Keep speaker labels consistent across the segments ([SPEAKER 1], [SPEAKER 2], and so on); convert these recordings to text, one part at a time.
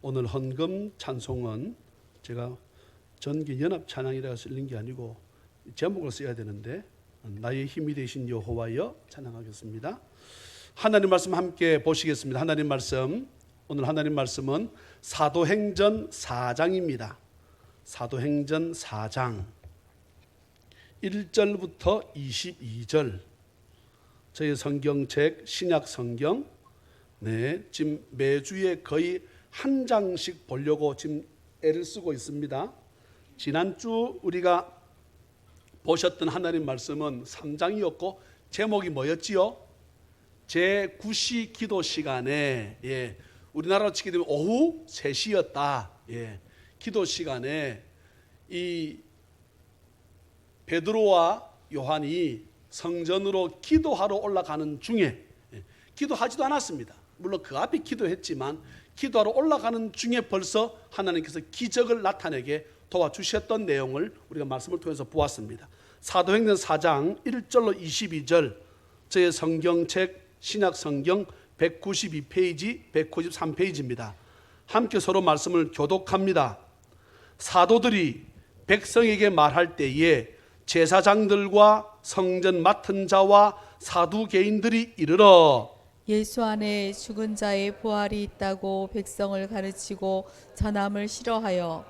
[SPEAKER 1] 오늘 헌금 찬송은 제가 전기 연합 찬양이라고 쓸린 게 아니고 제목을 써야 되는데 나의 힘이 되신 여호와여 찬양하겠습니다. 하나님 말씀 함께 보시겠습니다. 하나님 말씀, 오늘 하나님 말씀은 사도행전 4장입니다. 사도행전 4장 1절부터 22절. 저희 성경책 신약 성경 지금 매주에 거의 한 장씩 보려고 지금 애를 쓰고 있습니다. 지난주 우리가 보셨던 하나님 말씀은 3장이었고 제목이 뭐였지요? 제9시 기도 시간에 우리나라로 치게 되면 오후 3시였다. 기도 시간에 이 베드로와 요한이 성전으로 기도하러 올라가는 중에 기도하지도 않았습니다. 물론 그 앞에 기도했지만 기도하러 올라가는 중에 벌써 하나님께서 기적을 나타내게 도와주셨던 내용을 우리가 말씀을 통해서 보았습니다. 사도행전 4장 1절로 22절 저의 성경책 신약 성경 192페이지 193페이지입니다. 함께 서로 말씀을 교독합니다. 사도들이 백성에게 말할 때에 제사장들과 성전 맡은 자와 사두개인들이 이르러
[SPEAKER 2] 예수 안에 죽은 자의 부활이 있다고 백성을 가르치고 전함을 싫어하여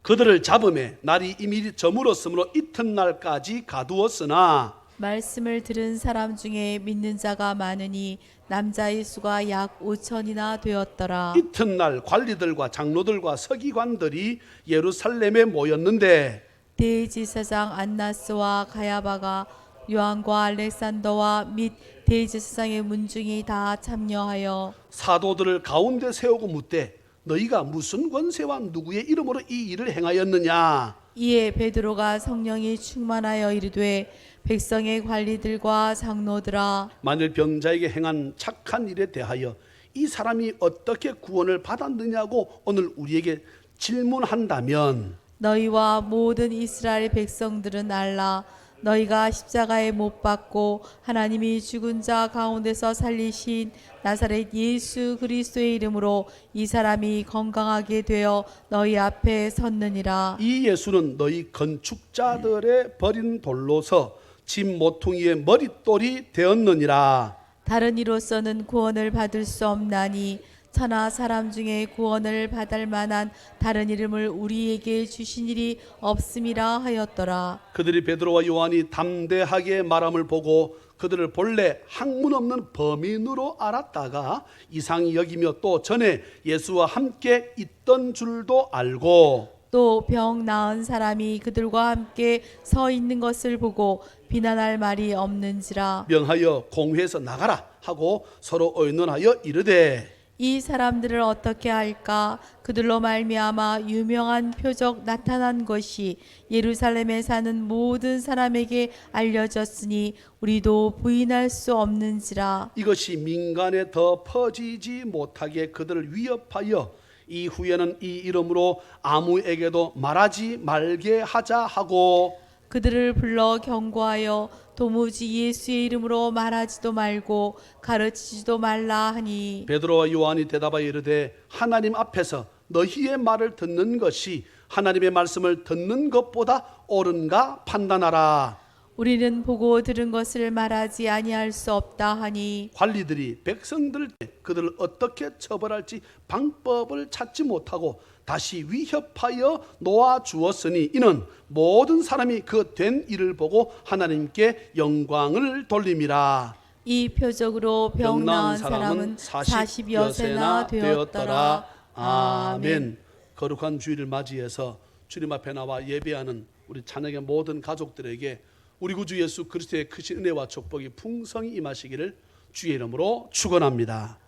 [SPEAKER 1] 그들을 잡음에 날이 이미 저물었으므로 이튿날까지 가두었으나
[SPEAKER 2] 말씀을 들은 사람 중에 믿는 자가 많으니 남자의 수가 약 5천이나 되었더라.
[SPEAKER 1] 이튿날 관리들과 장로들과 서기관들이 예루살렘에 모였는데
[SPEAKER 2] 대제사장 안나스와 가야바가 요한과 알렉산더와 및 대제사장의 문중이 다 참여하여
[SPEAKER 1] 사도들을 가운데 세우고 묻되 너희가 무슨 권세와 누구의 이름으로 이 일을 행하였느냐?
[SPEAKER 2] 이에 베드로가 성령이 충만하여 이르되 백성의 관리들과 장로들아
[SPEAKER 1] 만일 병자에게 행한 착한 일에 대하여 이 사람이 어떻게 구원을 받았느냐고 오늘 우리에게 질문한다면
[SPEAKER 2] 너희와 모든 이스라엘 백성들은 알라. 너희가 십자가에 못 박고 하나님이 죽은 자 가운데서 살리신 나사렛 예수 그리스도의 이름으로 이 사람이 건강하게 되어 너희 앞에 섰느니라.
[SPEAKER 1] 이 예수는 너희 건축자들의 버린 돌로서 집 모퉁이의 머릿돌이 되었느니라.
[SPEAKER 2] 다른 이로서는 구원을 받을 수 없나니 천하 사람 중에 구원을 받을 만한 다른 이름을 우리에게 주신 일이 없음이라 하였더라.
[SPEAKER 1] 그들이 베드로와 요한이 담대하게 말함을 보고 그들을 본래 학문 없는 범인으로 알았다가 이상히 여기며 또 전에 예수와 함께 있던 줄도 알고
[SPEAKER 2] 또 병 나은 사람이 그들과 함께 서 있는 것을 보고 비난할 말이 없는지라.
[SPEAKER 1] 명하여 공회에서 나가라 하고 서로 의논하여 이르되
[SPEAKER 2] 이 사람들을 어떻게 할까? 그들로 말미암아 유명한 표적 나타난 것이 예루살렘에 사는 모든 사람에게 알려졌으니 우리도 부인할 수 없는지라.
[SPEAKER 1] 이것이 민간에 더 퍼지지 못하게 그들을 위협하여 이후에는 이 이름으로 아무에게도 말하지 말게 하자 하고
[SPEAKER 2] 그들을 불러 경고하여 도무지 예수의 이름으로 말하지도 말고 가르치지도 말라 하니
[SPEAKER 1] 베드로와 요한이 대답하여 이르되 하나님 앞에서 너희의 말을 듣는 것이 하나님의 말씀을 듣는 것보다 옳은가 판단하라.
[SPEAKER 2] 우리는 보고 들은 것을 말하지 아니할 수 없다 하니
[SPEAKER 1] 관리들이 백성들 그들을 어떻게 처벌할지 방법을 찾지 못하고 다시 위협하여 놓아 주었으니 이는 모든 사람이 그 된 일을 보고 하나님께 영광을 돌림이라.
[SPEAKER 2] 이 표적으로 병 나은 사람은 40여 세나 되었더라. 아멘.
[SPEAKER 1] 거룩한 주일을 맞이해서 주님 앞에 나와 예배하는 우리 찬양의 모든 가족들에게 우리 구주 예수 그리스도의 크신 은혜와 축복이 풍성히 임하시기를 주의 이름으로 축원합니다.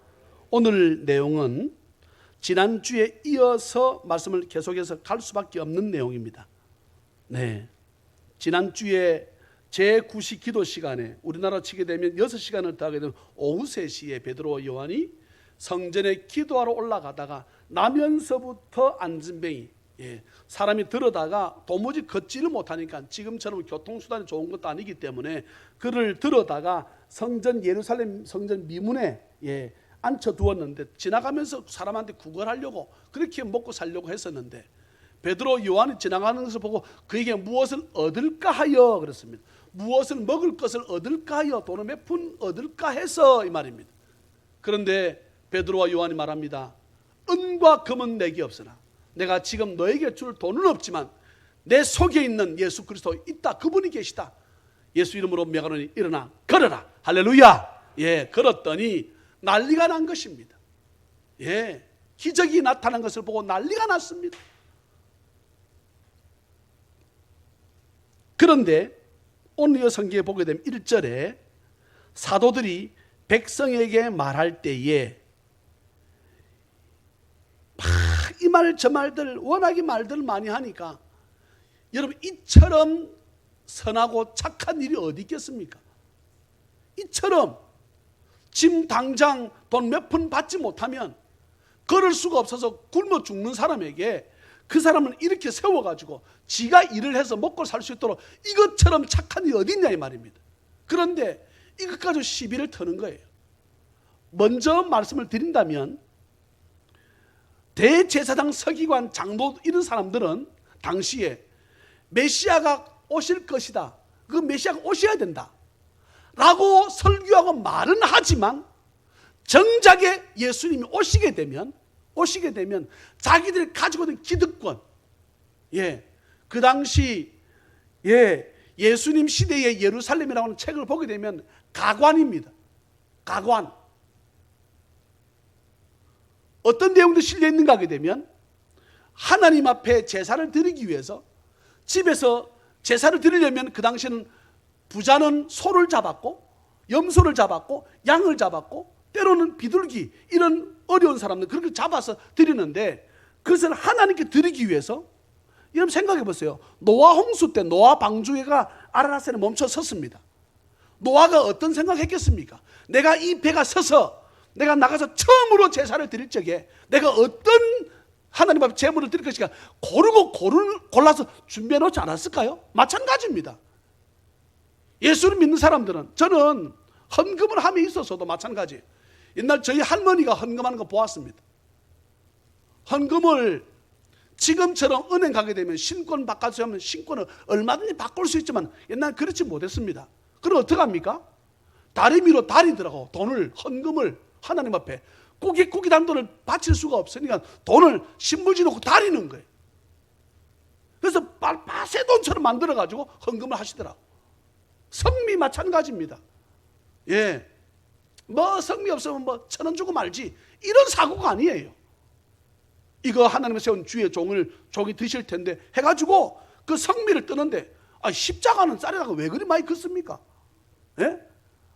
[SPEAKER 1] 오늘 내용은 지난주에 이어서 말씀을 계속해서 갈 수밖에 없는 내용입니다. 지난주에 제9시 기도 시간에 우리나라 치게 되면 6시간을 더 하게 되면 오후 3시에 베드로와 요한이 성전에 기도하러 올라가다가 나면서부터 안진뱅이 사람이 들어다가 도무지 걷지를 못하니까 지금처럼 교통수단이 좋은 것도 아니기 때문에 그를 들어다가 성전 예루살렘 성전 미문에 앉혀두었는데 지나가면서 사람한테 구걸하려고 그렇게 먹고 살려고 했었는데 베드로 요한이 지나가는 것을 보고 그에게 무엇을 얻을까 하여 그랬습니다. 무엇을 먹을 것을 얻을까 하여 돈을 몇 푼 얻을까 해서 이 말입니다. 그런데 베드로와 요한이 말합니다. 은과 금은 내게 없으나 내가 지금 너에게 줄 돈은 없지만 내 속에 있는 예수 그리스도 있다. 그분이 계시다. 예수 이름으로 명하노니 일어나 걸어라. 할렐루야. 예, 걸었더니 난리가 난 것입니다. 예, 기적이 나타난 것을 보고 난리가 났습니다. 그런데 오늘 성경에 보게 되면 1절에 사도들이 백성에게 말할 때에 이 말 저 말들 워낙에 말들을 많이 하니까 여러분 이처럼 선하고 착한 일이 어디 있겠습니까? 이처럼 지금 당장 돈 몇 푼 받지 못하면 걸을 수가 없어서 굶어 죽는 사람에게 그 사람은 이렇게 세워가지고 지가 일을 해서 먹고 살 수 있도록 이것처럼 착한 일이 어디 있냐 이 말입니다. 그런데 이것 가지고 시비를 터는 거예요. 먼저 말씀을 드린다면 대제사장 서기관 장로 이런 사람들은 당시에 메시아가 오실 것이다. 그 메시아가 오셔야 된다 라고 설교하고 말은 하지만 정작에 예수님이 오시게 되면 자기들이 가지고 있는 기득권, 그 당시 예수님 시대의 예루살렘이라고 하는 책을 보게 되면 가관입니다. 가관. 어떤 내용도 실려 있는가 하게 되면 하나님 앞에 제사를 드리기 위해서 집에서 제사를 드리려면 그 당시에는 부자는 소를 잡았고 염소를 잡았고 양을 잡았고 때로는 비둘기 이런 어려운 사람들 그렇게 잡아서 드리는데 그것을 하나님께 드리기 위해서 여러분 생각해 보세요. 노아 홍수 때 노아 방주가 아라라산에 멈춰 섰습니다. 노아가 어떤 생각했겠습니까? 내가 이 배가 서서 내가 나가서 처음으로 제사를 드릴 적에 내가 어떤 하나님 앞에 제물을 드릴 것인가 골라서 준비해 놓지 않았을까요? 마찬가지입니다. 예수를 믿는 사람들은 저는 헌금을 함에 있어서도 마찬가지. 옛날 저희 할머니가 헌금하는 거 보았습니다. 헌금을 지금처럼 은행 가게 되면 신권 바꿔서 하면 신권을 얼마든지 바꿀 수 있지만 옛날 그렇지 못했습니다. 그럼 어떻게 합니까? 다리 위로 다리더라고 돈을 헌금을 하나님 앞에 꾸깃꾸깃한 돈을 바칠 수가 없으니까 돈을 신부지 놓고 다리는 거예요. 그래서 밭의 돈처럼 만들어가지고 헌금을 하시더라고. 성미 마찬가지입니다. 뭐 성미 없으면 뭐 1,000원 주고 말지 이런 사고가 아니에요. 이거 하나님이 세운 주의 종이 드실 텐데 해가지고 그 성미를 뜨는데 십자가는 쌀에다가 왜 그리 많이 긋습니까?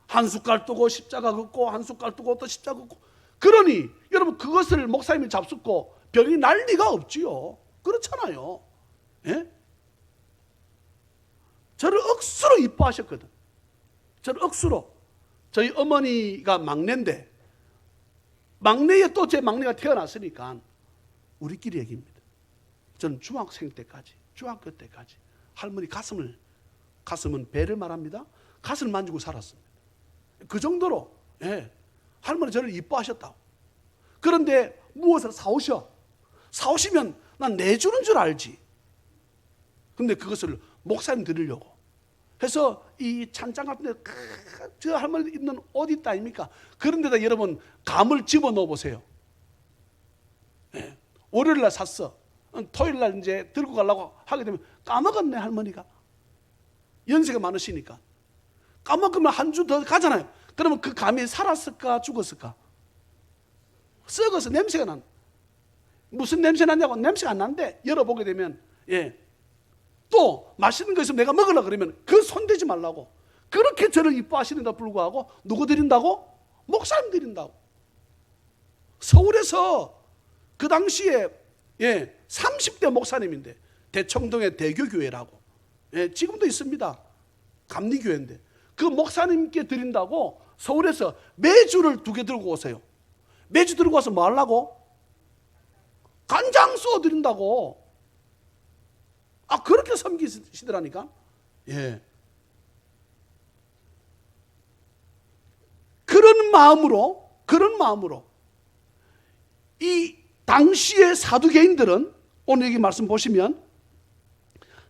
[SPEAKER 1] 한 숟갈 뜨고 십자가 긋고 한 숟갈 뜨고 또 십자가 긋고 그러니 여러분 그것을 목사님이 잡숫고 별이 날 리가 없지요. 그렇잖아요. 저를 억수로 이뻐하셨거든. 저를 억수로. 저희 어머니가 막내인데 막내에 또 제 막내가 태어났으니까 우리끼리 얘기입니다. 저는 중학생 때까지 중학교 때까지 할머니 가슴은 배를 말합니다. 가슴을 만지고 살았습니다. 그 정도로 할머니 저를 이뻐하셨다고. 그런데 무엇을 사오시면 난 내주는 줄 알지. 근데 그것을 목사님 드리려고 해서 이 찬장 같은 데 저 할머니 입는 옷 있다 아닙니까? 그런 데다 여러분 감을 집어넣어 보세요. 월요일 날 샀어. 토요일 날 이제 들고 가려고 하게 되면 까먹었네 할머니가. 연세가 많으시니까. 까먹으면 한 주 더 가잖아요. 그러면 그 감이 살았을까 죽었을까? 썩어서 냄새가 난. 무슨 냄새 나냐고 냄새가 안 나는데 열어보게 되면 또 맛있는 거 있으면 내가 먹으려고 그러면 그 손대지 말라고. 그렇게 저를 이뻐하시는데 불구하고 누구 드린다고? 목사님 드린다고. 서울에서 그 당시에 30대 목사님인데 대청동의 대교교회라고 지금도 있습니다. 감리교회인데 그 목사님께 드린다고 서울에서 매주를 2개 들고 오세요. 매주 들고 와서 뭐 하려고? 간장 쏘아 드린다고. 그렇게 섬기시더라니까. 그런 마음으로 그런 마음으로 이 당시의 사두개인들은 오늘 여기 말씀 보시면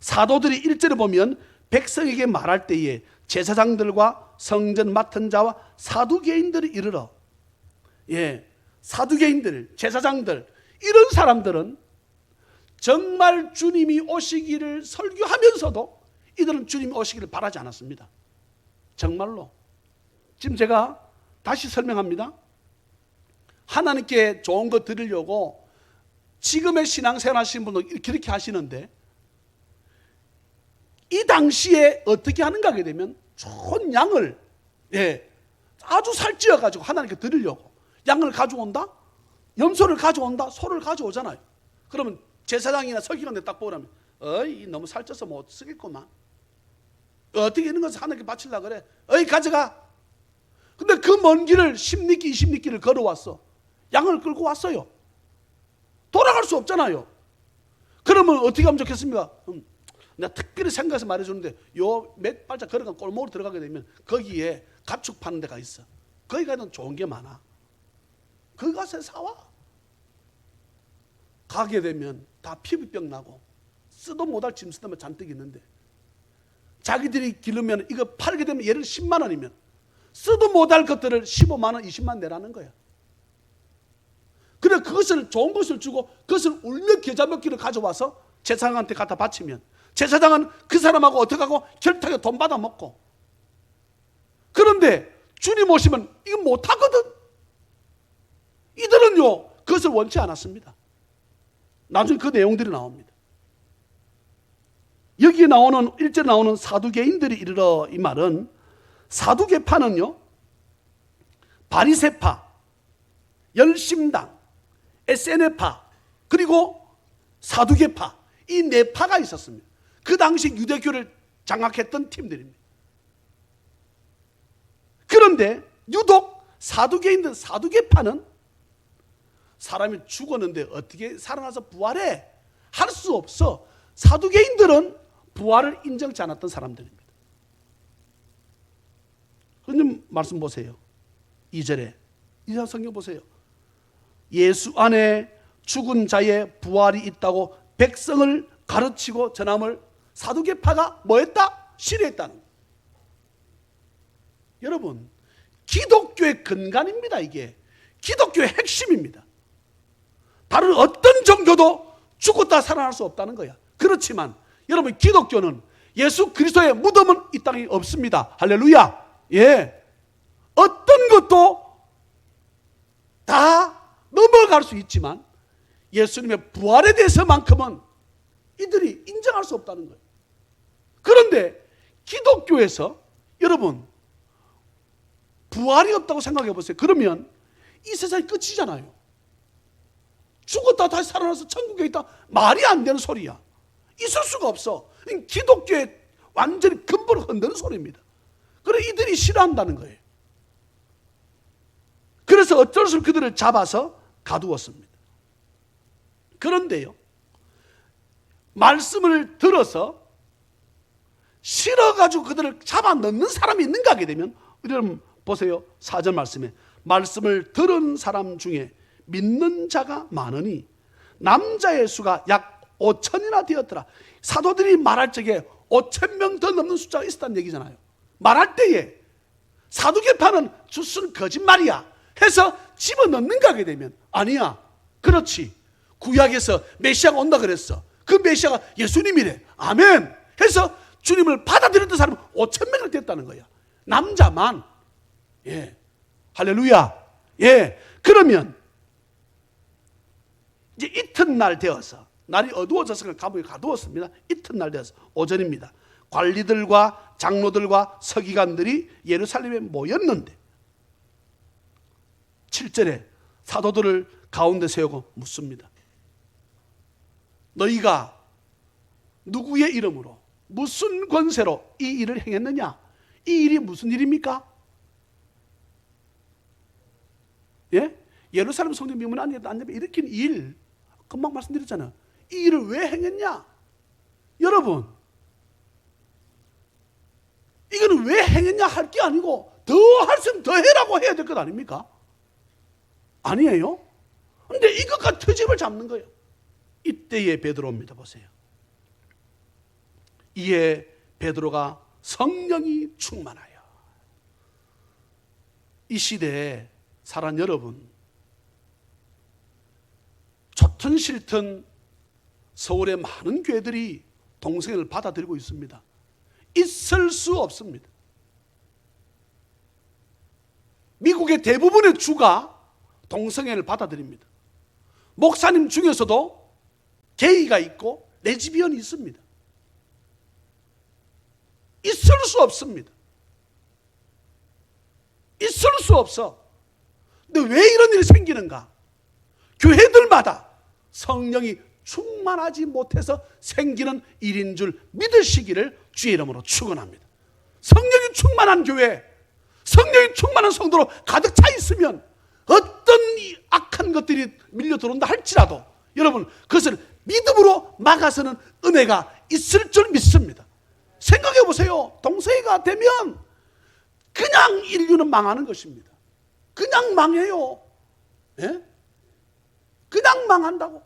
[SPEAKER 1] 사도들이 1절에 보면 백성에게 말할 때에 제사장들과 성전 맡은 자와 사두개인들이 이르러, 사두개인들, 제사장들, 이런 사람들은 정말 주님이 오시기를 설교하면서도 이들은 주님이 오시기를 바라지 않았습니다. 정말로. 지금 제가 다시 설명합니다. 하나님께 좋은 거 드리려고 지금의 신앙생활 하시는 분도 그렇게 하시는데, 이 당시에 어떻게 하는가 하게 되면 좋은 양을 아주 살찌어 가지고 하나님께 드리려고 양을 가져온다, 염소를 가져온다, 소를 가져오잖아요. 그러면 제사장이나 서기관들 딱 보라면 너무 살쪄서 못 쓰겠구만, 어떻게 있는 것을 하나님께 바치려고 그래, 가져가. 근데 그 먼 길을 10리길 20리길을 걸어왔어. 양을 끌고 왔어요. 돌아갈 수 없잖아요. 그러면 어떻게 하면 좋겠습니까? 내가 특별히 생각해서 말해주는데, 요 몇 발짝 걸어간 골목으로 들어가게 되면 거기에 가축 파는 데가 있어. 거기 가면 좋은 게 많아. 거기 가서 사와. 가게 되면 다 피부병 나고 쓰도 못할 짐승들만 잔뜩 있는데, 자기들이 기르면 이거 팔게 되면 예를 10만 원이면 쓰도 못할 것들을 15만 원, 20만 원 내라는 거야. 그래, 그것을 좋은 것을 주고 그것을 울며 겨자 먹기를 가져와서 제사장한테 갖다 바치면 제사장은 그 사람하고 어떻게 하고 결탁에 돈 받아 먹고. 그런데 주님 오시면 이거 못하거든. 이들은요 그것을 원치 않았습니다. 나중에 그 내용들이 나옵니다. 여기에 나오는 1절에 나오는 사두개인들이 이르러, 이 말은 사두개파는요 바리새파, 열심당, SNF파, 그리고 사두개파, 이 네 파가 있었습니다. 그 당시 유대교를 장악했던 팀들입니다. 그런데 유독 사두개인들, 사두개파는 사람이 죽었는데 어떻게 살아나서 부활해? 할 수 없어. 사두개인들은 부활을 인정치 않았던 사람들입니다. 그럼 말씀 보세요. 2절에 이 성경 보세요. 예수 안에 죽은 자의 부활이 있다고 백성을 가르치고 전함을 사두개파가 뭐했다? 싫어했다는 거예요. 여러분, 기독교의 근간입니다. 이게 기독교의 핵심입니다. 다른 어떤 종교도 죽었다 살아날 수 없다는 거야. 그렇지만 여러분, 기독교는 예수 그리스도의 무덤은 이 땅에 없습니다. 할렐루야. 어떤 것도 다 넘어갈 수 있지만 예수님의 부활에 대해서만큼은 이들이 인정할 수 없다는 거예요. 그런데 기독교에서 여러분 부활이 없다고 생각해 보세요. 그러면 이 세상이 끝이잖아요. 죽었다 다시 살아나서 천국에 있다, 말이 안 되는 소리야. 있을 수가 없어. 기독교의 완전히 근본을 흔드는 소리입니다. 그래, 이들이 싫어한다는 거예요. 그래서 어쩔 수 없이 그들을 잡아서 가두었습니다. 그런데요, 말씀을 들어서 싫어가지고 그들을 잡아 넣는 사람이 있는가 하게 되면, 여러분 보세요. 4절 말씀에 말씀을 들은 사람 중에 믿는 자가 많으니 남자의 수가 약 5천이나 되었더라. 사도들이 말할 적에 5,000명 더 넘는 숫자가 있었다는 얘기잖아요. 말할 때에 사두개파는 주스는 거짓말이야 해서 집어넣는가 하게 되면, 아니야, 그렇지, 구약에서 메시아가 온다 그랬어, 그 메시아가 예수님이래, 아멘 해서 주님을 받아들였던 사람은 5,000명이 됐다는 거야. 남자만. 할렐루야. 그러면 이제 이튿날 되어서, 날이 어두워져서 감옥에 가두었습니다. 이튿날 되어서 오전입니다. 관리들과 장로들과 서기관들이 예루살렘에 모였는데 7절에 사도들을 가운데 세우고 묻습니다. 너희가 누구의 이름으로 무슨 권세로 이 일을 행했느냐? 이 일이 무슨 일입니까? 예루살렘 성전 미문 안에 일으킨 일, 금방 말씀드렸잖아요. 이 일을 왜 행했냐? 여러분, 이거는 왜 행했냐 할 게 아니고 더 할 수 있으면 더 해라고 해야 될 것 아닙니까? 아니에요. 근데 이것과 트집을 잡는 거예요. 이때의 베드로입니다. 보세요. 이에 베드로가 성령이 충만하여. 이 시대에 살아온 여러분, 좋든 싫든 서울의 많은 교회들이 동성애를 받아들이고 있습니다. 있을 수 없습니다. 미국의 대부분의 주가 동성애를 받아들입니다. 목사님 중에서도 게이가 있고 레즈비언이 있습니다. 있을 수 없습니다. 있을 수 없어. 근데 왜 이런 일이 생기는가? 교회들마다 성령이 충만하지 못해서 생기는 일인 줄 믿으시기를 주의 이름으로 축원합니다. 성령이 충만한 교회, 성령이 충만한 성도로 가득 차 있으면 어떤 이 악한 것들이 밀려 들어온다 할지라도 여러분 그것을 믿음으로 막아서는 은혜가 있을 줄 믿습니다. 생각해 보세요. 동성애가 되면 그냥 인류는 망하는 것입니다. 그냥 망해요. 예? 그냥 망한다고.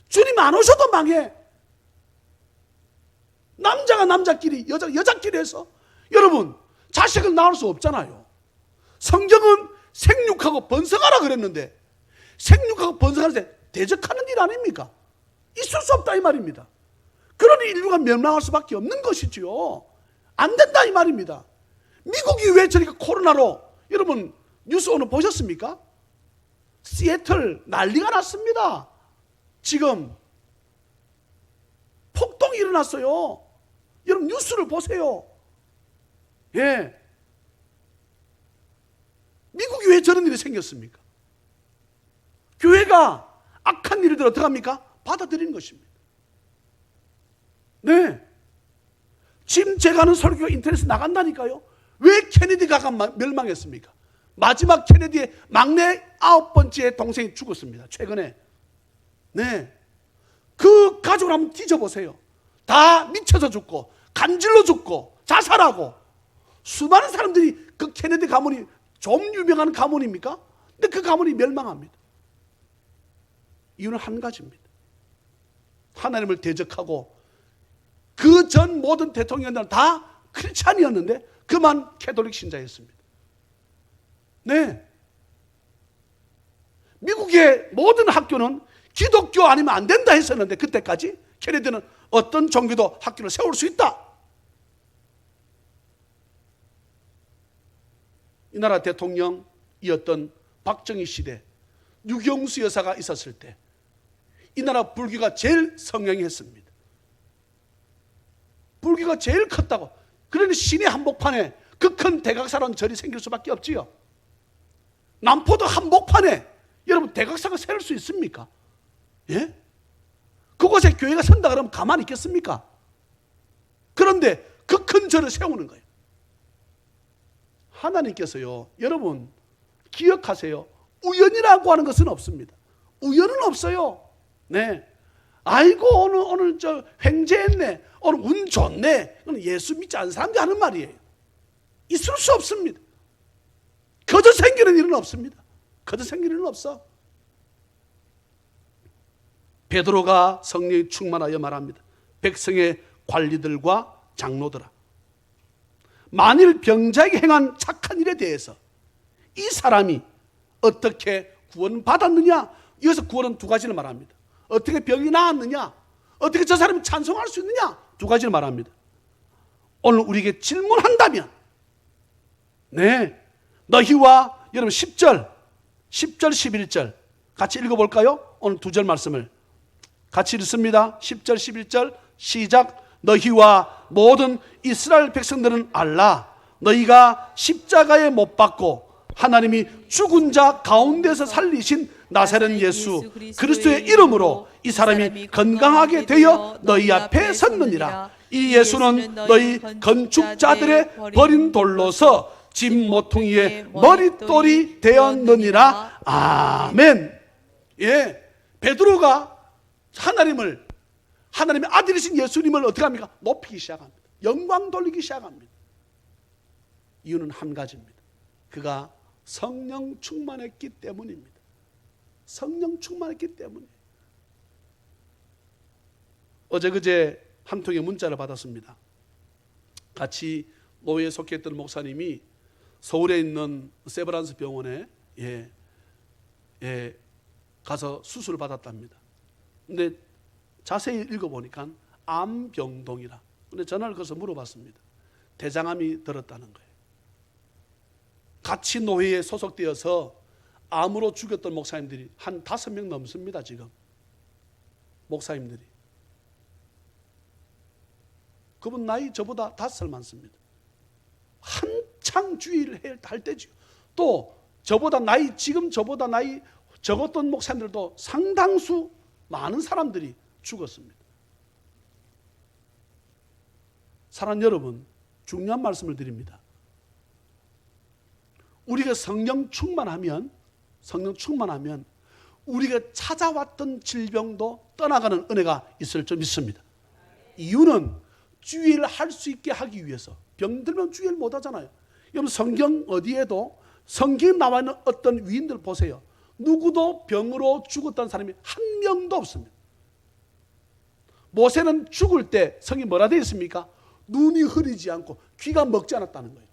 [SPEAKER 1] 주님 안 오셔도 망해. 남자가 남자끼리, 여자가 여자끼리 해서 여러분 자식을 낳을 수 없잖아요. 성경은 생육하고 번성하라 그랬는데 생육하고 번성하는데 대적하는 일 아닙니까? 있을 수 없다 이 말입니다. 그러니 인류가 멸망할 수밖에 없는 것이지요. 안 된다 이 말입니다. 미국이 왜 저렇게 코로나로 여러분 뉴스 오늘 보셨습니까? 시애틀 난리가 났습니다. 지금 폭동이 일어났어요. 여러분 뉴스를 보세요. 예. 미국이 왜 저런 일이 생겼습니까? 교회가 악한 일을 어떻게 합니까? 받아들이는 것입니다. 네. 지금 제가 하는 설교가 인터넷에 나간다니까요. 왜 케네디가 멸망했습니까? 마지막 케네디의 막내 9번째 동생이 죽었습니다. 최근에. 네. 그 가족을 한번 뒤져보세요. 다 미쳐서 죽고 간질로 죽고 자살하고 수많은 사람들이 그 케네디 가문이 좀 유명한 가문입니까? 근데 그 가문이 멸망합니다. 이유는 한 가지입니다. 하나님을 대적하고 그 전 모든 대통령들은 다 크리스찬이었는데 그만 캐톨릭 신자였습니다. 네. 미국의 모든 학교는 기독교 아니면 안 된다 했었는데 그때까지 케네디는 어떤 종교도 학교를 세울 수 있다. 이 나라 대통령이었던 박정희 시대 유경수 여사가 있었을 때 이 나라 불교가 제일 성행했습니다. 불교가 제일 컸다고. 그러니 시내 한복판에 그 큰 대각사라는 절이 생길 수밖에 없지요. 남포도 한복판에 여러분 대각사가 세울 수 있습니까? 예? 그곳에 교회가 선다 그러면 가만히 있겠습니까? 그런데 그 큰 절을 세우는 거예요. 하나님께서요, 여러분 기억하세요. 우연이라고 하는 것은 없습니다. 우연은 없어요. 네. 아이고 오늘 저 횡재했네. 오늘 운 좋네. 그건 예수 믿지 않는 사람들이 하는 말이에요. 있을 수 없습니다. 거저 생기는 일은 없습니다. 거저 생기는 일은 없어. 베드로가 성령이 충만하여 말합니다. 백성의 관리들과 장로들아, 만일 병자에게 행한 착한 일에 대해서 이 사람이 어떻게 구원받았느냐? 여기서 구원은 두 가지를 말합니다. 어떻게 병이 나았느냐? 어떻게 저 사람이 찬송할 수 있느냐? 두 가지를 말합니다. 오늘 우리에게 질문한다면 네, 너희와 여러분 10절 11절 같이 읽어볼까요? 오늘 두 절 말씀을 같이 읽습니다. 10절 11절 시작. 너희와 모든 이스라엘 백성들은 알라. 너희가 십자가에 못 박고 하나님이 죽은 자 가운데서 살리신 나사렛 예수 그리스도의 이름으로 이 사람이 건강하게 되어 너희 앞에 섰느니라. 이 예수는 너희 건축자들의 버린 돌로서 집 모퉁이의 머릿돌이 되었느니라. 아멘. 예, 베드로가 하나님의 아들이신 예수님을 어떻게 합니까? 높이기 시작합니다. 영광 돌리기 시작합니다. 이유는 한 가지입니다. 그가 성령 충만했기 때문입니다. 성령 충만했기 때문에. 어제 그제 한 통의 문자를 받았습니다. 같이 노예에 속했던 목사님이 서울에 있는 세브란스 병원에 가서 수술을 받았답니다. 근데 자세히 읽어보니까 암병동이라. 근데 전화를 걸어서 물어봤습니다. 대장암이 들었다는 거예요. 같이 노회에 소속되어서 암으로 죽였던 목사님들이 한 5명 넘습니다. 지금 목사님들이. 그분 나이 저보다 5살 많습니다. 한창 주의를 할 때죠. 또 지금 저보다 나이 적었던 목사님들도 상당수 많은 사람들이 죽었습니다. 사랑하는 여러분, 중요한 말씀을 드립니다. 우리가 성령 충만하면 우리가 찾아왔던 질병도 떠나가는 은혜가 있을 줄 믿습니다. 이유는 주의를 할 수 있게 하기 위해서. 병들면 주의를 못 하잖아요. 여러분 성경 어디에도 성경에 나와 있는 어떤 위인들 보세요. 누구도 병으로 죽었다는 사람이 한 명도 없습니다. 모세는 죽을 때 성이 뭐라 되어 있습니까? 눈이 흐리지 않고 귀가 먹지 않았다는 거예요.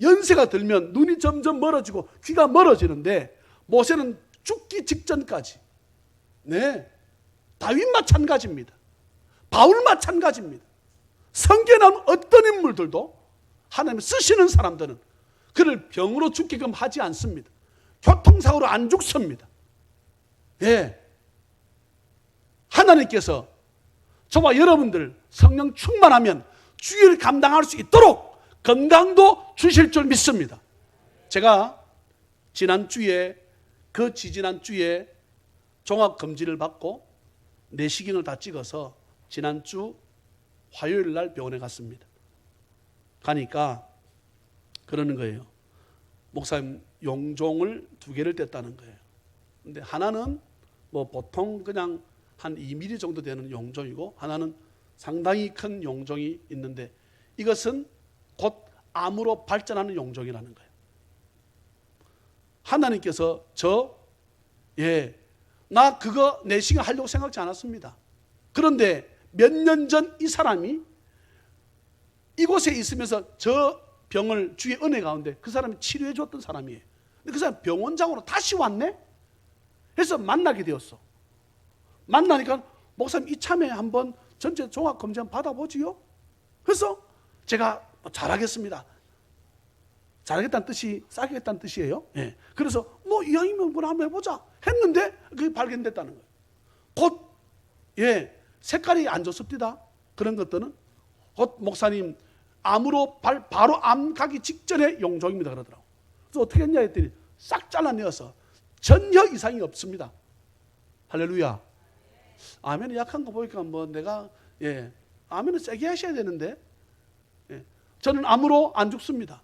[SPEAKER 1] 연세가 들면 눈이 점점 멀어지고 귀가 멀어지는데 모세는 죽기 직전까지. 다윗 마찬가지입니다. 바울 마찬가지입니다. 성경에 나온 어떤 인물들도 하나님 쓰시는 사람들은 그를 병으로 죽게끔 하지 않습니다. 교통사고로 안 죽습니다. 하나님께서 저와 여러분들 성령 충만하면 주의를 감당할 수 있도록 건강도 주실 줄 믿습니다. 제가 지난주에 지지난주에 종합검진을 받고 내시경을 다 찍어서 지난주 화요일 날 병원에 갔습니다. 가니까 그러는 거예요. 목사님 용종을 2개를 뗐다는 거예요. 근데 하나는 뭐 보통 그냥 한 2mm 정도 되는 용종이고 하나는 상당히 큰 용종이 있는데 이것은 곧 암으로 발전하는 용종이라는 거예요. 하나님께서 나 그거 내시경 하려고 생각지 않았습니다. 그런데 몇 년 전 이 사람이 이곳에 있으면서 저 병을 주의 은혜 가운데 그 사람이 치료해 줬던 사람이에요. 근데 그 사람 병원장으로 다시 왔네? 그래서 만나게 되었어. 만나니까 목사님 이참에 한번 전체 종합검진 받아보지요? 그래서 제가 잘하겠습니다. 잘하겠다는 뜻이 싸겠다는 뜻이에요. 그래서 이왕이면 뭐 한번 해보자 했는데 그게 발견됐다는 거예요. 곧 색깔이 안 좋습니다. 그런 것들은 곧 목사님 암으로 바로 암 가기 직전에 용종입니다 그러더라고. 그래서 어떻게 했냐 했더니 싹 잘라내어서 전혀 이상이 없습니다. 할렐루야. 아멘은 약한 거 보니까 내가 아멘은 세게 하셔야 되는데 저는 암으로 안 죽습니다.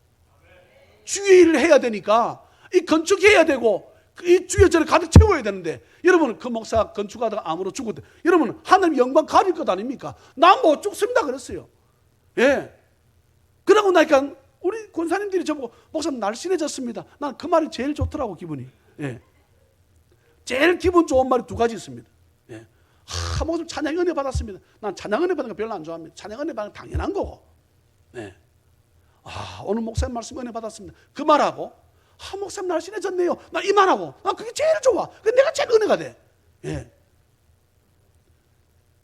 [SPEAKER 1] 주의를 해야 되니까 이 건축해야 되고 이 주의 절을 가득 채워야 되는데 여러분은 그 목사 건축하다가 암으로 죽었대. 여러분은 하나님 영광 가릴 것 아닙니까? 나 못 죽습니다 그랬어요. 그러고 나니까 우리 권사님들이 저보고 목사님 날씬해졌습니다. 난 그 말이 제일 좋더라고 기분이. 제일 기분 좋은 말이 2가지 있습니다. 목사님 찬양 은혜 받았습니다. 난 찬양 은혜 받는 거 별로 안 좋아합니다. 찬양 은혜 받는 거 당연한 거고. 오늘 목사님 말씀 은혜 받았습니다. 그 말하고 목사님 날씬해졌네요. 나 이 말하고 그게 제일 좋아. 내가 제일 은혜가 돼.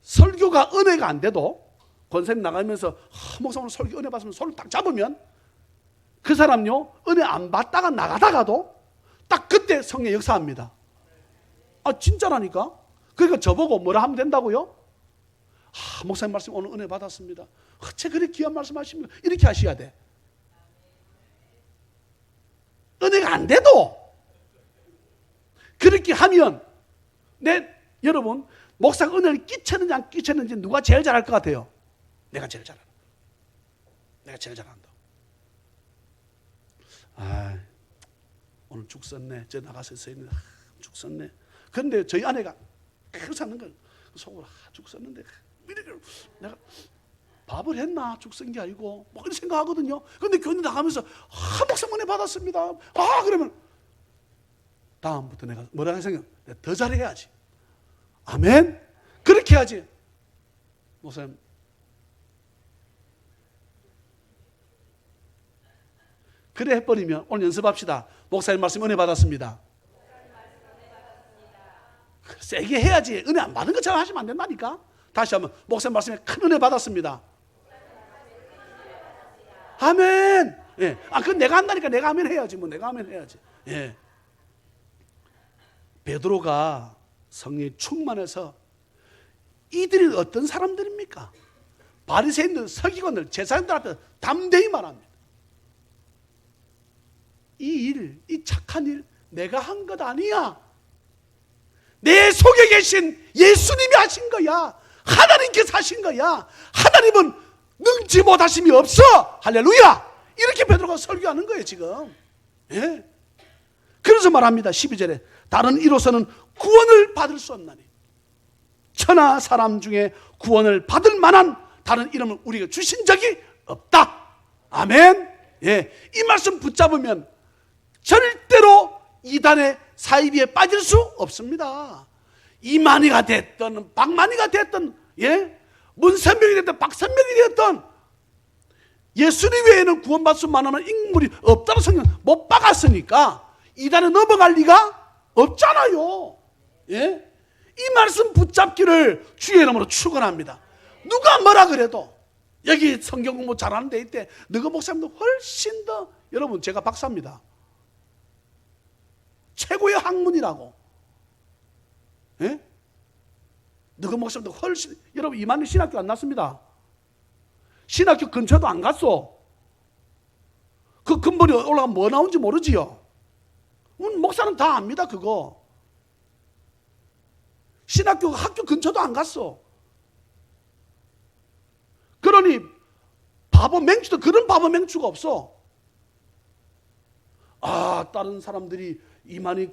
[SPEAKER 1] 설교가 은혜가 안 돼도 권사님 나가면서 목사님 오늘 설교 은혜 받으면 손을 딱 잡으면 그 사람요 은혜 안 받다가 나가다가도 딱 그때 성령 역사합니다. 진짜라니까. 그러니까 저보고 뭐라 하면 된다고요? 목사님 말씀 오늘 은혜 받았습니다. 어째 그렇게 귀한 말씀 하십니까? 이렇게 하셔야 돼. 은혜가 안 돼도 그렇게 하면 여러분 목사가 은혜를 끼쳤는지 안 끼쳤는지 누가 제일 잘할 것 같아요? 내가 제일 잘한다. 내가 제일 잘한다. 오늘 죽 썼네. 저 나가서 있는데 죽 썼네. 그런데 저희 아내가 그렇게 하는 거예요. 속으로 죽 썼는데 내가 밥을 했나 죽쓴 게 아니고 뭐 이런 생각하거든요. 그런데 교회 나가면서 목사님 은혜 받았습니다. 그러면 다음부터 내가 뭐라고 생각? 더 잘해야지. 아멘. 그렇게 해야지. 목사님 그래 해버리면 오늘 연습합시다. 목사님 말씀 은혜 받았습니다. 세게 해야지. 은혜 안 받은 것처럼 하시면 안 된다니까. 다시 한번 목사님 말씀에 큰 은혜 받았습니다. 아멘. 예. 그건 내가 한다니까 내가 아멘 해야지. 뭐 내가 아멘 해야지. 예. 베드로가 성령이 충만해서 이들이 어떤 사람들입니까? 바리새인들, 서기관들, 제사장들 앞에서 담대히 말합니다. 이 착한 일 내가 한 것 아니야. 내 속에 계신 예수님이 하신 거야. 하나님께서 하신 거야. 하나님은 능지 못하심이 없어. 할렐루야. 이렇게 베드로가 설교하는 거예요 지금. 예? 그래서 말합니다. 12절에 다른 이로서는 구원을 받을 수 없나니 천하 사람 중에 구원을 받을 만한 다른 이름을 우리가 주신 적이 없다. 아멘. 예, 이 말씀 붙잡으면 절대로 이단의 사이비에 빠질 수 없습니다. 이만희가 됐든 박만희가 됐든 문선명이 됐든 박선명이 됐든 예수님 외에는 구원받을 수 만한 인물이 없다는 성경 못 박았으니까 이단에 넘어갈 리가 없잖아요. 예? 이 말씀 붙잡기를 주의 이름으로 축원합니다. 누가 뭐라 그래도 여기 성경 공부 잘하는 데 있대. 너가 목사님도 훨씬 더, 여러분 제가 박사입니다. 최고의 학문이라고. 예? 너가 목사님도 훨씬, 여러분 이만희 신학교 안 났습니다. 신학교 근처도 안 갔어. 그 근본이 올라가면 뭐 나온지 모르지요. 목사는 다 압니다 그거. 신학교 학교 근처도 안 갔어. 그러니 바보 맹추도 그런 바보 맹추가 없어. 다른 사람들이 이만희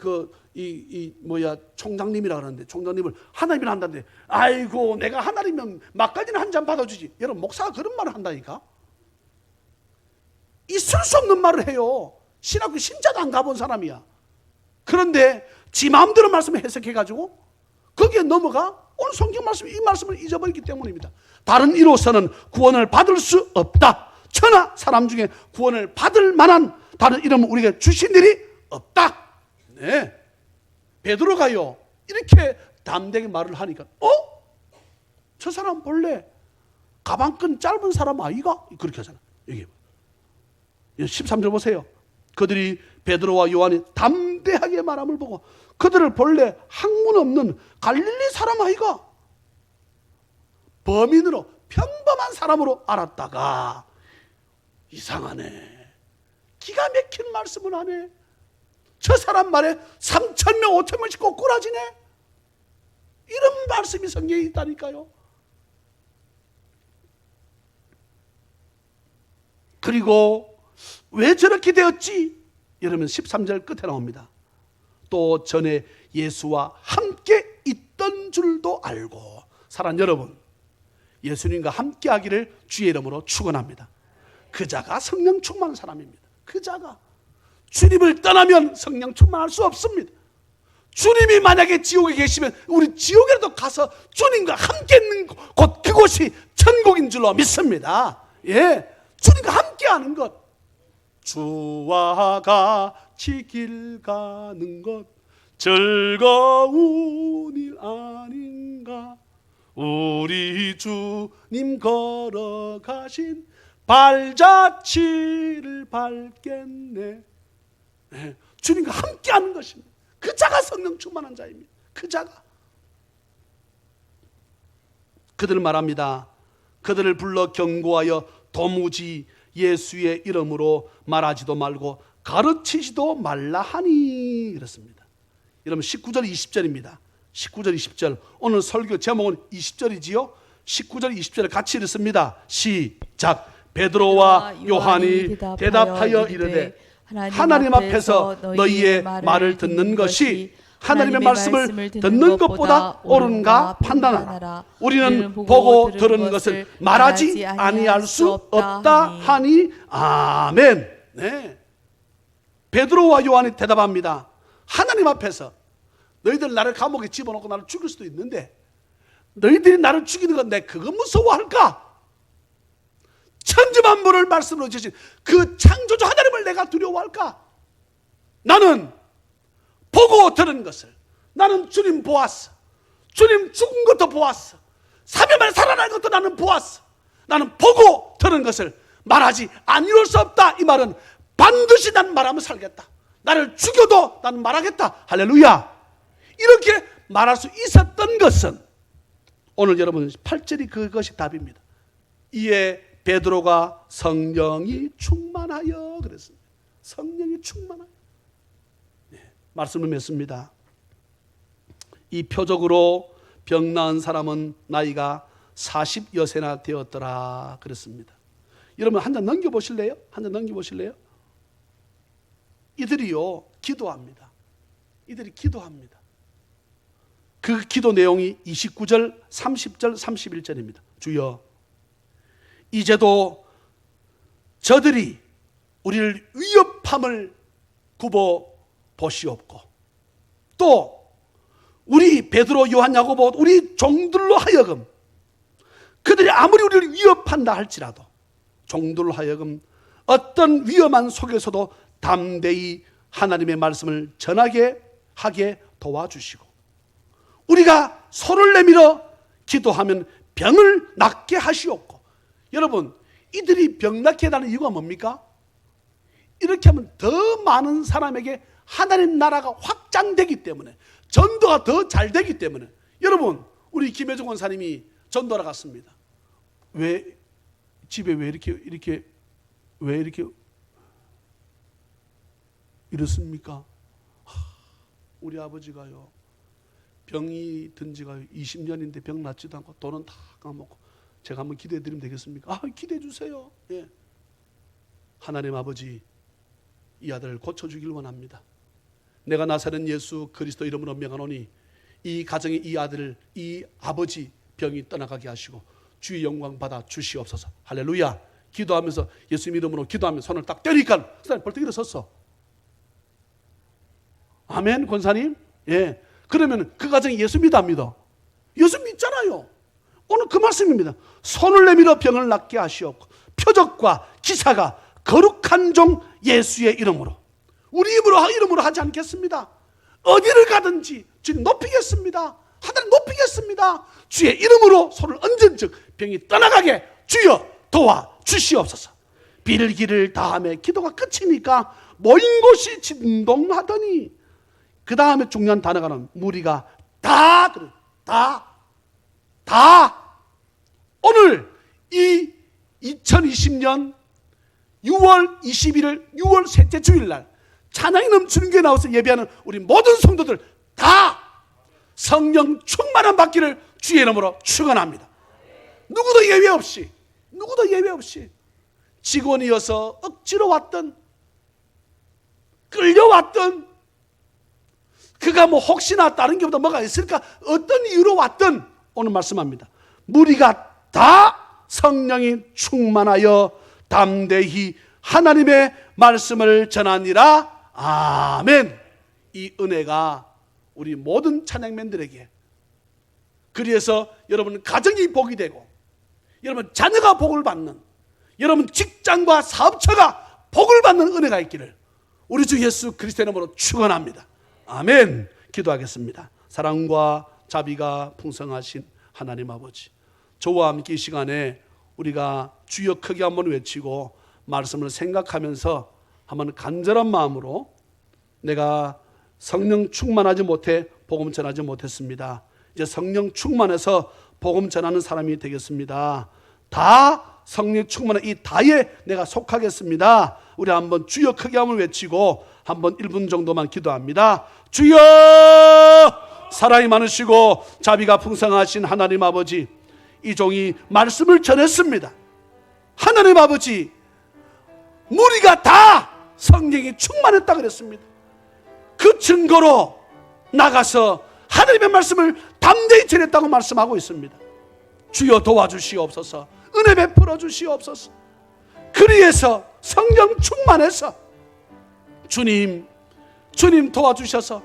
[SPEAKER 1] 총장님이라 그러는데 총장님을 하나님이라 한다는데 아이고 내가 하나님이면 막걸리는 한 잔 받아주지. 여러분 목사가 그런 말을 한다니까. 있을 수 없는 말을 해요. 신학교 신자도 안 가본 사람이야. 그런데 지 마음대로 말씀을 해석해가지고 거기에 넘어가 오늘 성경 말씀 이 말씀을 잊어버렸기 때문입니다. 다른 이로서는 구원을 받을 수 없다. 천하 사람 중에 구원을 받을 만한 다른 이름을 우리가 주신 일이 없다. 네. 베드로가요 이렇게 담대하게 말을 하니까 저 사람 본래 가방끈 짧은 사람 아이가? 그렇게 하잖아. 여기 13절 보세요. 그들이 베드로와 요한이 담대하게 말함을 보고 그들을 본래 학문 없는 갈릴리 사람 아이가? 범인으로 평범한 사람으로 알았다가 이상하네. 기가 막힌 말씀을 하네. 저 사람 말에 3,000명 5,000명씩 꼬꾸라지네. 이런 말씀이 성경에 있다니까요. 그리고 왜 저렇게 되었지? 여러분 13절 끝에 나옵니다. 또 전에 예수와 함께 있던 줄도 알고. 사랑하는 여러분, 예수님과 함께 하기를 주의 이름으로 축원합니다. 그 자가 성령 충만한 사람입니다. 그 자가 주님을 떠나면 성령 충만할 수 없습니다. 주님이 만약에 지옥에 계시면 우리 지옥에라도 가서 주님과 함께 있는 곳, 그곳이 천국인 줄로 믿습니다. 예, 주님과 함께 하는 것, 주와 같이 길 가는 것 즐거운 일 아닌가. 우리 주님 걸어가신 발자취를 밟겠네. 네, 주님과 함께 하는 것입니다. 그 자가 성령 충만한 자입니다. 그 자가. 그들을 말합니다. 그들을 불러 경고하여 도무지 예수의 이름으로 말하지도 말고 가르치지도 말라 하니 이렇습니다. 여러분 19절 20절입니다. 19절 20절 오늘 설교 제목은 20절이지요. 19절 20절을 같이 읽습니다. 시작. 베드로와 요한이 대답하여 이르되 하나님 앞에서 너희의 말을 듣는 것이 하나님의 말씀을 듣는 것보다 옳은가 판단하라. 우리는 보고 들은 것을 말하지 아니할 수 없다 하니. 아멘. 네. 베드로와 요한이 대답합니다. 하나님 앞에서 너희들 나를 감옥에 집어넣고 나를 죽일 수도 있는데 너희들이 나를 죽이는 건 내 그거 무서워할까? 천지만물을 말씀으로 주신 그 창조주 하나님을 내가 두려워할까? 나는 보고 들은 것을, 나는 주님 보았어. 주님 죽은 것도 보았어. 3일 만에 살아난 것도 나는 보았어. 나는 보고 들은 것을 말하지 아니할 수 없다. 이 말은 반드시 난 말하면 살겠다. 나를 죽여도 나는 말하겠다. 할렐루야. 이렇게 말할 수 있었던 것은 오늘 여러분 8절이 그것이 답입니다. 이에 베드로가 성령이 충만하여 그랬습니다. 성령이 충만하여. 네, 말씀을 맺습니다. 이 표적으로 병 나은 사람은 나이가 40여 세나 되었더라 그랬습니다. 여러분 한 장 넘겨보실래요? 한 장 넘겨보실래요? 이들이요 기도합니다. 이들이 기도합니다. 그 기도 내용이 29절, 30절, 31절입니다. 주여 이제도 저들이 우리를 위협함을 굽어 보시옵고 또 우리 베드로, 요한, 야고보 우리 종들로 하여금 그들이 아무리 우리를 위협한다 할지라도 종들로 하여금 어떤 위험한 속에서도 담대히 하나님의 말씀을 전하게 하게 도와주시고 우리가 손을 내밀어 기도하면 병을 낫게 하시옵고. 여러분 이들이 병 낫게 해달라는 이유가 뭡니까? 이렇게 하면 더 많은 사람에게 하나님 나라가 확장되기 때문에, 전도가 더 잘 되기 때문에. 여러분 우리 김혜정 원사님이 전도하러 갔습니다. 왜 집에 왜 이렇게 이렇습니까? 우리 아버지가요 병이 든 지가 20년인데 병 낫지도 않고 돈은 다 까먹고. 제가 한번 기도해 드리면 되겠습니까? 아, 기도해 주세요. 예. 하나님 아버지 이 아들을 고쳐주길 원합니다. 내가 나사렛 예수 그리스도 이름으로 명하노니 이 가정의 이 아들을, 이 아버지 병이 떠나가게 하시고 주의 영광 받아 주시옵소서. 할렐루야. 기도하면서 예수 이름으로 기도하면서 손을 딱 떼니까 사람이 벌떡 일어섰어. 아멘. 권사님. 예. 그러면 그 가정이 예수 믿어 안 믿어? 예수 믿잖아요. 오늘 그 말씀입니다. 손을 내밀어 병을 낫게 하시옵고 표적과 기사가 거룩한 종 예수의 이름으로, 우리 이름으로 하지 않겠습니다. 어디를 가든지 주님 높이겠습니다. 하나님 높이겠습니다. 주의 이름으로 손을 얹은 즉 병이 떠나가게 주여 도와주시옵소서. 빌기를 다함에 기도가 끝이니까 모인 곳이 진동하더니 그 다음에 중요한 단어가 나오면 무리가 다 오늘 이 2020년 6월 21일 6월 셋째 주일날 찬양이 넘치는 교회에 나와서 예배하는 우리 모든 성도들 다 성령 충만한 받기를 주의 이름으로 축원합니다. 누구도 예외 없이 직원이어서 억지로 왔던, 끌려왔던, 그가 뭐 혹시나 다른 게보다 뭐가 있을까 어떤 이유로 왔던 오늘 말씀합니다. 무리가 다 성령이 충만하여 담대히 하나님의 말씀을 전하니라. 아멘. 이 은혜가 우리 모든 찬양맨들에게, 그래서 여러분 가정이 복이 되고 여러분 자녀가 복을 받는, 여러분 직장과 사업처가 복을 받는 은혜가 있기를 우리 주 예수 그리스도의 이름으로 축원합니다. 아멘. 기도하겠습니다. 사랑과 자비가 풍성하신 하나님 아버지, 저와 함께 이 시간에 우리가 주여 크게 한번 외치고 말씀을 생각하면서 한번 간절한 마음으로 내가 성령 충만하지 못해 복음 전하지 못했습니다. 이제 성령 충만해서 복음 전하는 사람이 되겠습니다. 다 성령 충만한 이 다에 내가 속하겠습니다. 우리 한번 주여 크게 한번 외치고 한번 1분 정도만 기도합니다. 주여, 사랑이 많으시고 자비가 풍성하신 하나님 아버지, 이 종이 말씀을 전했습니다. 하나님 아버지, 무리가 다 성령이 충만했다 그랬습니다. 그 증거로 나가서 하나님의 말씀을 담대히 전했다고 말씀하고 있습니다. 주여 도와주시옵소서. 은혜 베풀어 주시옵소서. 그리해서 성령 충만해서 주님 도와주셔서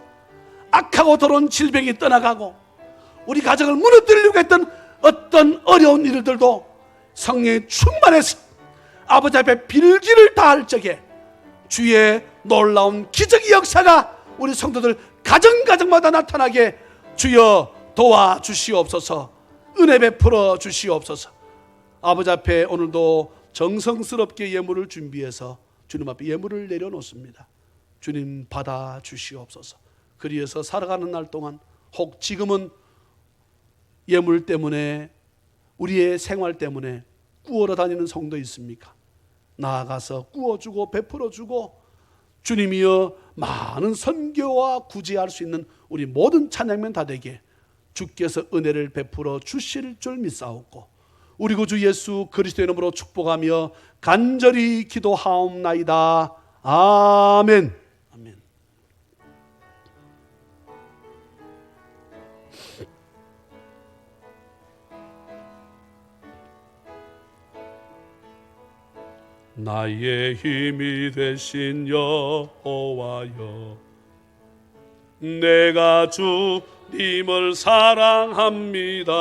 [SPEAKER 1] 악하고 더러운 질병이 떠나가고 우리 가정을 무너뜨리려고 했던 어떤 어려운 일들도 성령이 충만해서 아버지 앞에 빌기를 다할 적에 주의 놀라운 기적의 역사가 우리 성도들 가정마다 나타나게 주여 도와주시옵소서. 은혜 베풀어 주시옵소서. 아버지 앞에 오늘도 정성스럽게 예물을 준비해서 주님 앞에 예물을 내려놓습니다. 주님 받아 주시옵소서. 그리해서 살아가는 날 동안 혹 지금은 예물 때문에 우리의 생활 때문에 꾸어러 다니는 성도 있습니까? 나아가서 꾸어주고 베풀어주고 주님이여 많은 선교와 구제할 수 있는 우리 모든 찬양면 다 되게 주께서 은혜를 베풀어 주실 줄 믿사옵고 우리 구주 예수 그리스도의 이름으로 축복하며 간절히 기도하옵나이다. 아멘. 아멘. 나의 힘이 되신 여호와여, 내가 주님을 사랑합니다.